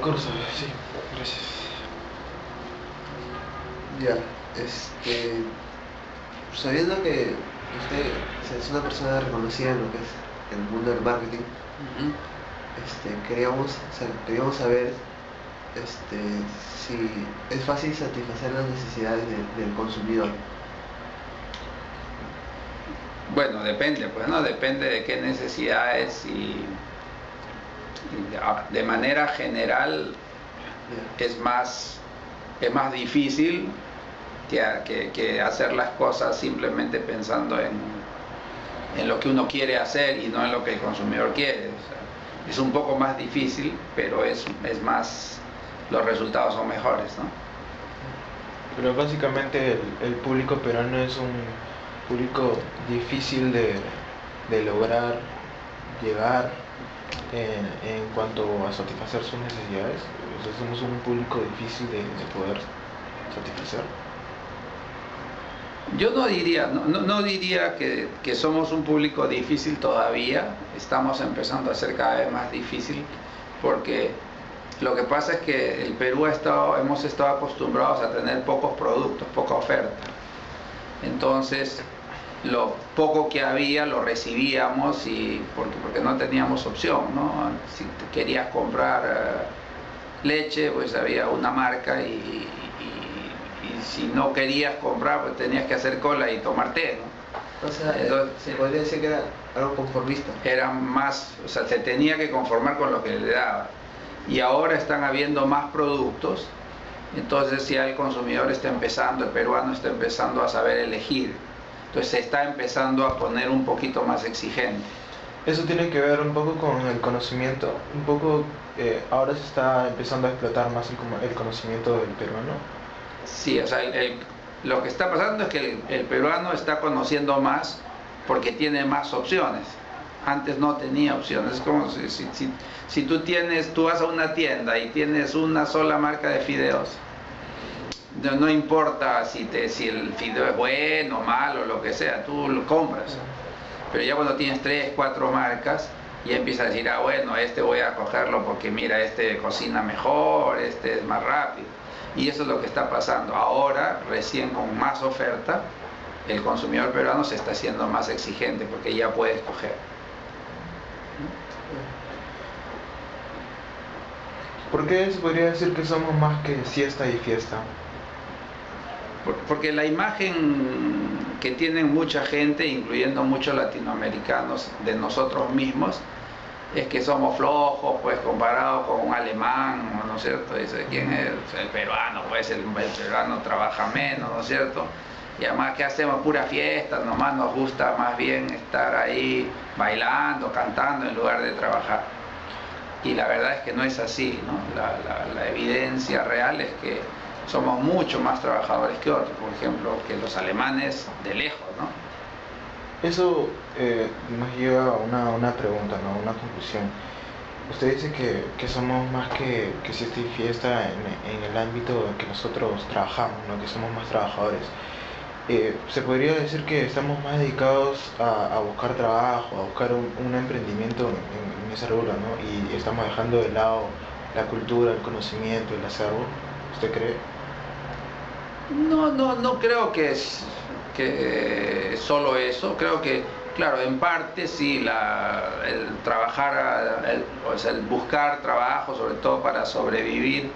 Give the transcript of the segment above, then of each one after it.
Curso, sí, gracias. Ya, sabiendo que usted es una persona reconocida en lo que es el mundo del marketing, Ujú. queríamos saber si es fácil satisfacer las necesidades del consumidor. Bueno, depende, pues, ¿no? Depende de qué necesidades de manera general Ya, es más difícil que hacer las cosas simplemente pensando en lo que uno quiere hacer y no en lo que el consumidor quiere. O sea, es un poco más difícil, pero es más, los resultados son mejores, ¿no? Pero básicamente el público peruano es un público difícil de lograr llegar en cuanto a satisfacer sus necesidades. O sea, somos un público difícil de poder satisfacer. Yo no diría, no diría que somos un público difícil todavía, estamos empezando a ser cada vez más difícil porque lo que pasa es que el Perú hemos estado acostumbrados a tener pocos productos, poca oferta. Entonces, lo poco que había lo recibíamos porque no teníamos opción, ¿no? Si te querías comprar leche, pues había una marca y si no querías comprar, pues tenías que hacer cola y tomar té, ¿no? o sea, Entonces, se podría decir que era algo conformista. era más, o sea, se tenía que conformar con lo que le daba. Y ahora están habiendo más productos, entonces ya el consumidor está empezando, el peruano está empezando a saber elegir. Entonces se está empezando a poner un poquito más exigente. Eso tiene que ver un poco con el conocimiento, un poco ahora se está empezando a explotar más el conocimiento del peruano. Sí, o sea, lo que está pasando es que el peruano está conociendo más porque tiene más opciones. Antes no tenía opciones. Es como si tú vas a una tienda y tienes una sola marca de fideos, no importa si el fideo es bueno, malo, lo que sea, tú lo compras. Pero ya cuando tienes 3, 4 marcas, ya empiezas a decir, ah, bueno, este voy a cogerlo porque mira, este cocina mejor, este es más rápido. Y eso es lo que está pasando. Ahora, recién con más oferta, el consumidor peruano se está haciendo más exigente porque ya puede escoger. ¿Por qué se podría decir que somos más que siesta y fiesta? Porque la imagen que tienen mucha gente, incluyendo muchos latinoamericanos, de nosotros mismos, es que somos flojos, pues comparado con un alemán, ¿no es cierto? Dice, ¿quién es el peruano? Pues el peruano trabaja menos, ¿no es cierto? Y además, ¿qué hacemos? Pura fiesta, nomás nos gusta más bien estar ahí bailando, cantando en lugar de trabajar. Y la verdad es que no es así, ¿no? La evidencia real es que somos mucho más trabajadores que otros, por ejemplo, que los alemanes de lejos, ¿no? Eso nos lleva a una pregunta, ¿no? Una conclusión. Usted dice que somos más que siesta y fiesta en el ámbito en que nosotros trabajamos, ¿no? Que somos más trabajadores. Se podría decir que estamos más dedicados a buscar trabajo, a buscar un emprendimiento en ese rubro, ¿no? Y estamos dejando de lado la cultura, el conocimiento, el acervo. ¿Usted cree? No creo que solo eso, creo que, claro, en parte sí, el trabajar, o sea, el buscar trabajo, sobre todo para sobrevivir,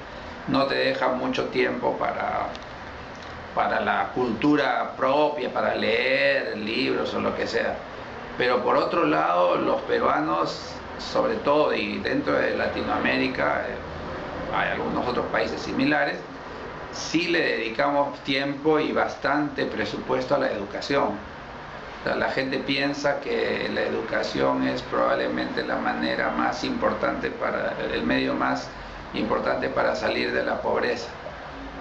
no te deja mucho tiempo para la cultura propia, para leer libros o lo que sea. Pero por otro lado, los peruanos, sobre todo y dentro de Latinoamérica, hay algunos otros países similares, sí le dedicamos tiempo y bastante presupuesto a la educación. O sea, la gente piensa que la educación es probablemente la manera más importante el medio más importante para salir de la pobreza.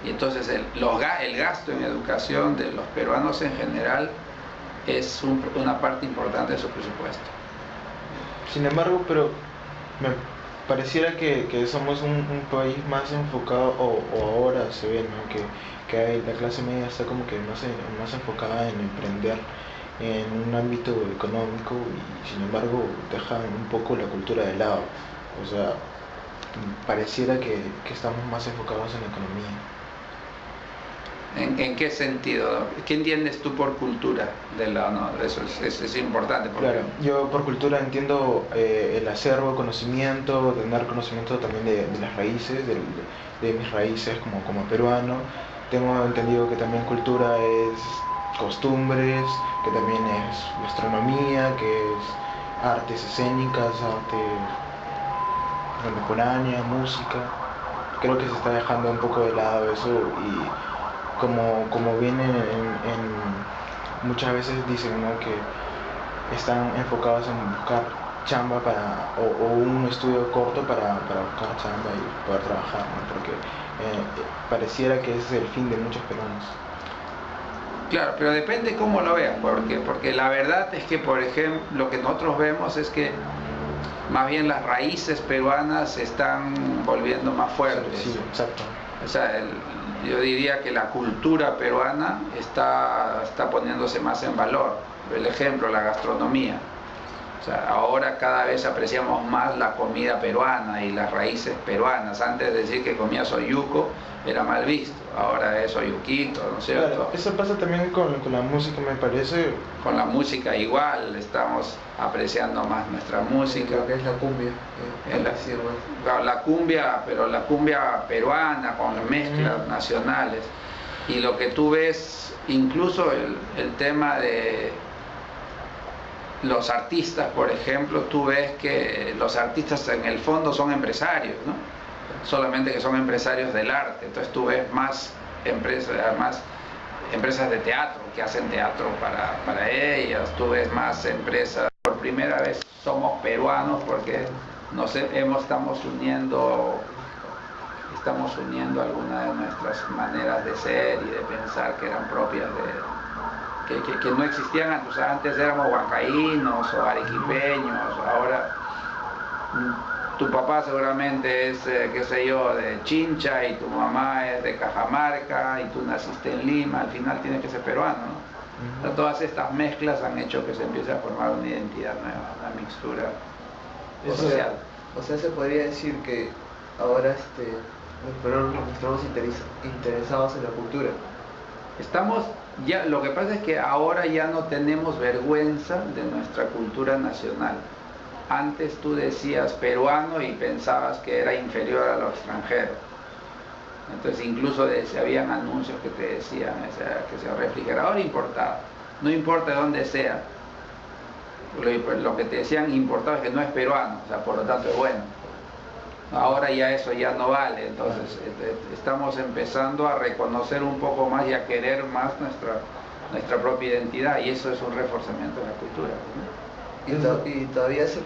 Y entonces el gasto en educación de los peruanos en general es una parte importante de su presupuesto. Sin embargo, pero me pareciera que somos un país más enfocado, o ahora se ve, ¿no? La clase media está como que más enfocada en emprender en un ámbito económico y sin embargo dejan un poco la cultura de lado. O sea, pareciera que estamos más enfocados en la economía. ¿En qué sentido? ¿Qué entiendes tú por cultura? No, eso es importante. Porque... Claro, yo por cultura entiendo el acervo, el conocimiento, tener conocimiento también de las raíces, de mis raíces como peruano. Tengo entendido que también cultura es costumbres, que también es gastronomía, que es artes escénicas, arte contemporánea, música. Creo que se está dejando un poco de lado eso y como vienen muchas veces dicen, ¿no?, que están enfocados en buscar chamba o un estudio corto para buscar chamba y poder trabajar, ¿no? Porque pareciera que ese es el fin de muchos peruanos. Claro, pero depende cómo lo veas, porque la verdad es que, por ejemplo, lo que nosotros vemos es que más bien las raíces peruanas se están volviendo más fuertes. Sí, exacto. O sea, yo diría que la cultura peruana está poniéndose más en valor. El ejemplo, la gastronomía. O sea, ahora cada vez apreciamos más la comida peruana y las raíces peruanas. Antes de decir que comías oyuco era mal visto, ahora es oyuquito, ¿no es cierto? Claro, eso pasa también con la música, me parece. Con la música igual, estamos apreciando más nuestra música. Lo que es la cumbia. La cumbia, pero la cumbia peruana con mezclas nacionales. Y lo que tú ves, incluso el tema de los artistas, por ejemplo, tú ves que los artistas en el fondo son empresarios, ¿no? Solamente que son empresarios del arte. Entonces tú ves más empresas de teatro que hacen teatro para ellas, tú ves más empresas. Por primera vez somos peruanos porque estamos uniendo algunas de nuestras maneras de ser y de pensar que eran propias que no existían antes. O sea, antes éramos huancaínos o arequipeños, ahora tu papá seguramente es, qué sé yo, de Chincha y tu mamá es de Cajamarca y tú naciste en Lima, al final tienes que ser peruano, ¿no? O sea, todas estas mezclas han hecho que se empiece a formar una identidad nueva, una mixtura social. O sea, se podría decir que ahora los peruanos estamos interesados en la cultura. Lo que pasa es que ahora ya no tenemos vergüenza de nuestra cultura nacional. Antes tú decías peruano y pensabas que era inferior a lo extranjero. Entonces incluso habían anuncios que te decían que sea refrigerador importado. No importa de dónde sea. Lo que te decían importado es que no es peruano, o sea, por lo tanto es bueno. Ahora ya eso ya no vale, entonces estamos empezando a reconocer un poco más y a querer más nuestra propia identidad, y eso es un reforzamiento de la cultura, ¿no? Y todavía se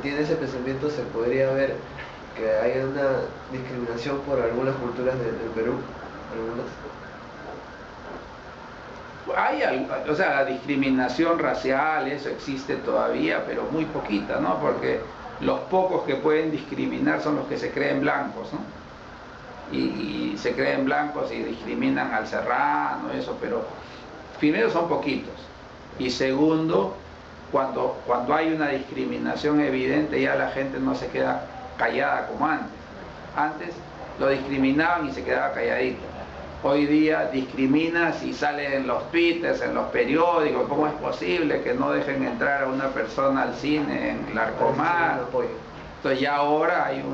tiene ese pensamiento, se podría ver que hay una discriminación por algunas culturas del Perú, o sea, la discriminación racial, eso existe todavía, pero muy poquita, ¿no? Porque los pocos que pueden discriminar son los que se creen blancos, ¿no? Y se creen blancos y discriminan al serrano, eso, pero primero son poquitos. Y segundo, cuando hay una discriminación evidente, ya la gente no se queda callada como antes. Antes lo discriminaban y se quedaba calladito. Hoy día discriminas y sale en los twitters, en los periódicos. ¿Cómo es posible que no dejen entrar a una persona al cine en Larcomar? Entonces ya ahora hay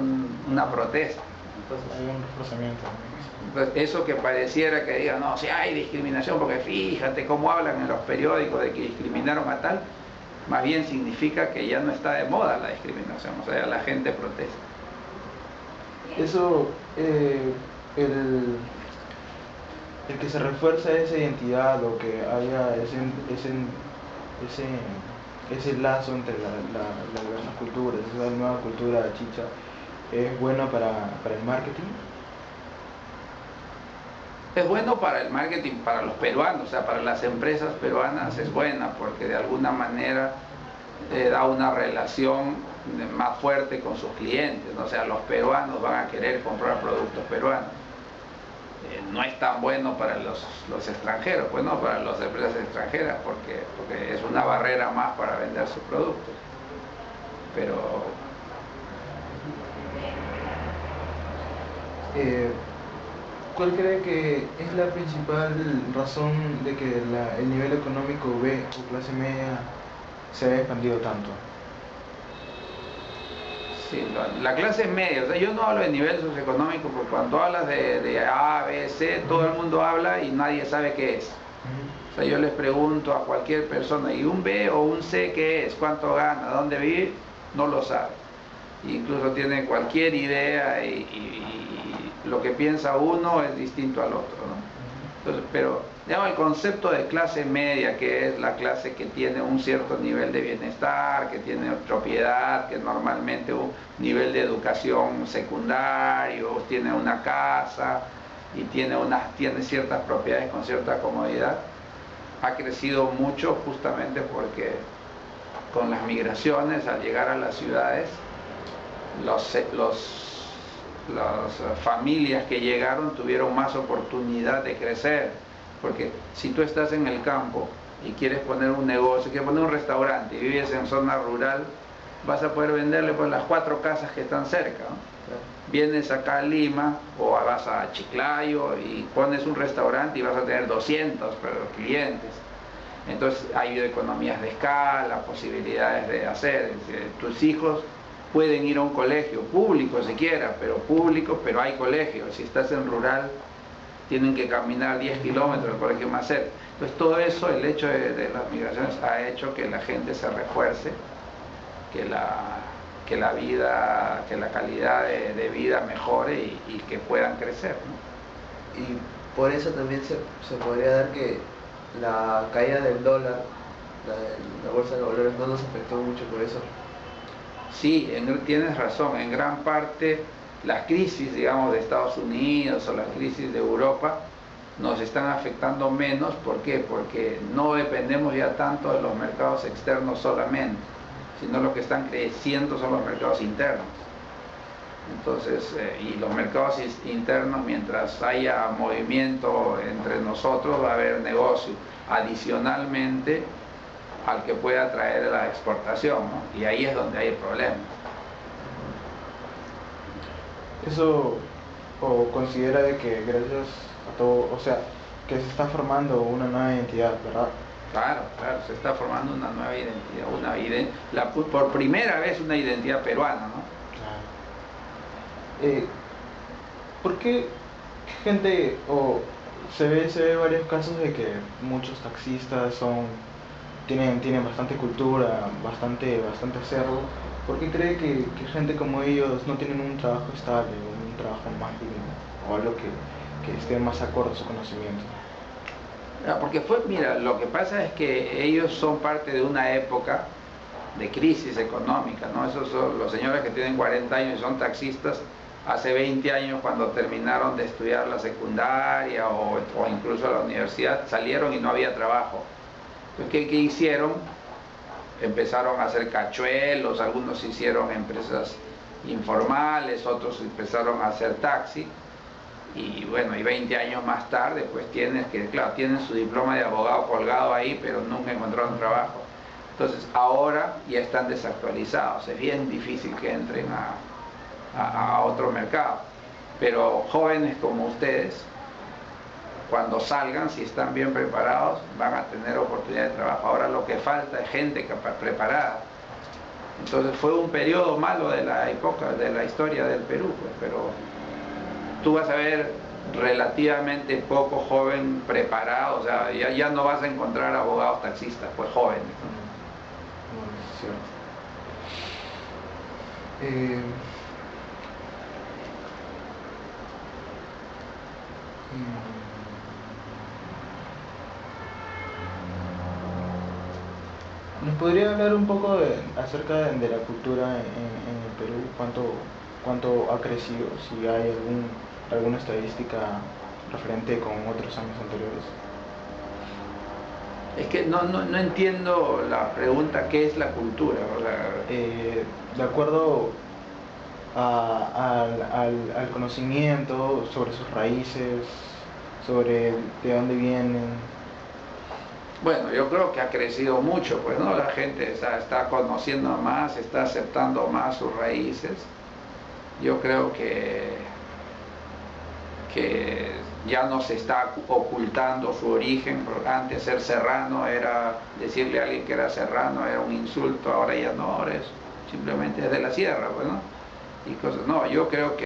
una protesta. Entonces hay un reforzamiento. Entonces, eso que pareciera que digan, no, si hay discriminación, porque fíjate cómo hablan en los periódicos de que discriminaron a tal, más bien significa que ya no está de moda la discriminación, o sea, la gente protesta. Eso, el que se refuerza esa identidad o que haya ese lazo entre las diversas culturas, esa nueva cultura chicha, ¿es bueno para el marketing? Es bueno para el marketing, para los peruanos, o sea, para las empresas peruanas es buena porque de alguna manera da una relación más fuerte con sus clientes, ¿no? O sea, los peruanos van a querer comprar productos peruanos. No es tan bueno para los extranjeros, pues no, para las empresas extranjeras, porque es una barrera más para vender sus productos. Pero Eh, ¿Cuál cree que es la principal razón de que el nivel económico B o clase media se haya expandido tanto? Sí, la clase media, o sea, yo no hablo de nivel socioeconómico, porque cuando hablas de A, B, C, todo el mundo habla y nadie sabe qué es. O sea, yo les pregunto a cualquier persona, ¿y un B o un C qué es? ¿Cuánto gana? ¿Dónde vive? No lo sabe. Incluso tiene cualquier idea y lo que piensa uno es distinto al otro, ¿no? Entonces, pero digamos, el concepto de clase media, que es la clase que tiene un cierto nivel de bienestar, que tiene propiedad, que normalmente un nivel de educación secundario, tiene una casa y tiene ciertas propiedades con cierta comodidad, ha crecido mucho justamente porque con las migraciones, al llegar a las ciudades, las familias que llegaron tuvieron más oportunidad de crecer, porque si tú estás en el campo y quieres poner un negocio, quieres poner un restaurante y vives en zona rural, vas a poder venderle pues las 4 casas que están cerca, ¿no? Vienes acá a Lima o vas a Chiclayo y pones un restaurante y vas a tener 200 clientes. Entonces ha habido economías de escala, posibilidades de hacer. Tus hijos pueden ir a un colegio público siquiera, pero hay colegios. Si estás en rural, tienen que caminar 10 kilómetros al colegio más cerca. Entonces todo eso, el hecho de las migraciones ha hecho que la gente se refuerce, que la vida, que la calidad de vida mejore y que puedan crecer, ¿no? Y por eso también se podría dar que la caída del dólar, la bolsa de valores no nos afectó mucho por eso. Sí, tienes razón, en gran parte las crisis, digamos, de Estados Unidos o las crisis de Europa nos están afectando menos. ¿Por qué? Porque no dependemos ya tanto de los mercados externos solamente, sino lo que están creciendo son los mercados internos. Entonces, y los mercados internos, mientras haya movimiento entre nosotros, va a haber negocio adicionalmente al que pueda traer la exportación, ¿no? Y ahí es donde hay el problema. Eso, o considera de que gracias a todo, o sea, que se está formando una nueva identidad, ¿verdad? Claro, se está formando una nueva identidad, por primera vez una identidad peruana, ¿no? Claro. ¿Por qué gente, o se ve varios casos de que muchos taxistas tienen bastante cultura, bastante acervo? ¿Por qué cree que gente como ellos no tienen un trabajo estable, un trabajo más digno, o algo que esté más acorde a su conocimiento? Porque mira, lo que pasa es que ellos son parte de una época de crisis económica, ¿no? Esos son los señores que tienen 40 años y son taxistas hace 20 años, cuando terminaron de estudiar la secundaria o incluso la universidad, salieron y no había trabajo. Entonces, ¿qué hicieron? Empezaron a hacer cachuelos, algunos hicieron empresas informales, otros empezaron a hacer taxi. Y bueno, y 20 años más tarde, pues tienen su diploma de abogado colgado ahí, pero nunca encontraron trabajo. Entonces ahora ya están desactualizados, es bien difícil que entren a otro mercado. Pero jóvenes como ustedes, cuando salgan, si están bien preparados, van a tener oportunidad de trabajo. Ahora lo que falta es gente preparada. Entonces fue un periodo malo de la época, de la historia del Perú, pues, pero tú vas a ver relativamente poco joven preparado, o sea, ya no vas a encontrar abogados taxistas, pues jóvenes, ¿no? ¿Nos podría hablar un poco acerca de la cultura en el Perú? ¿Cuánto ha crecido? Si hay alguna estadística referente con otros años anteriores. Es que no entiendo la pregunta, ¿qué es la cultura? O sea, de acuerdo al conocimiento sobre sus raíces, sobre de dónde vienen. bueno, yo creo que ha crecido mucho, pues, ¿no? La gente está conociendo más, está aceptando más sus raíces. Yo creo que que ya no se está ocultando su origen, porque antes ser serrano era, decirle a alguien que era serrano era un insulto, ahora ya no, ahora es simplemente es de la sierra, pues, ¿no? Y cosas, no, yo creo que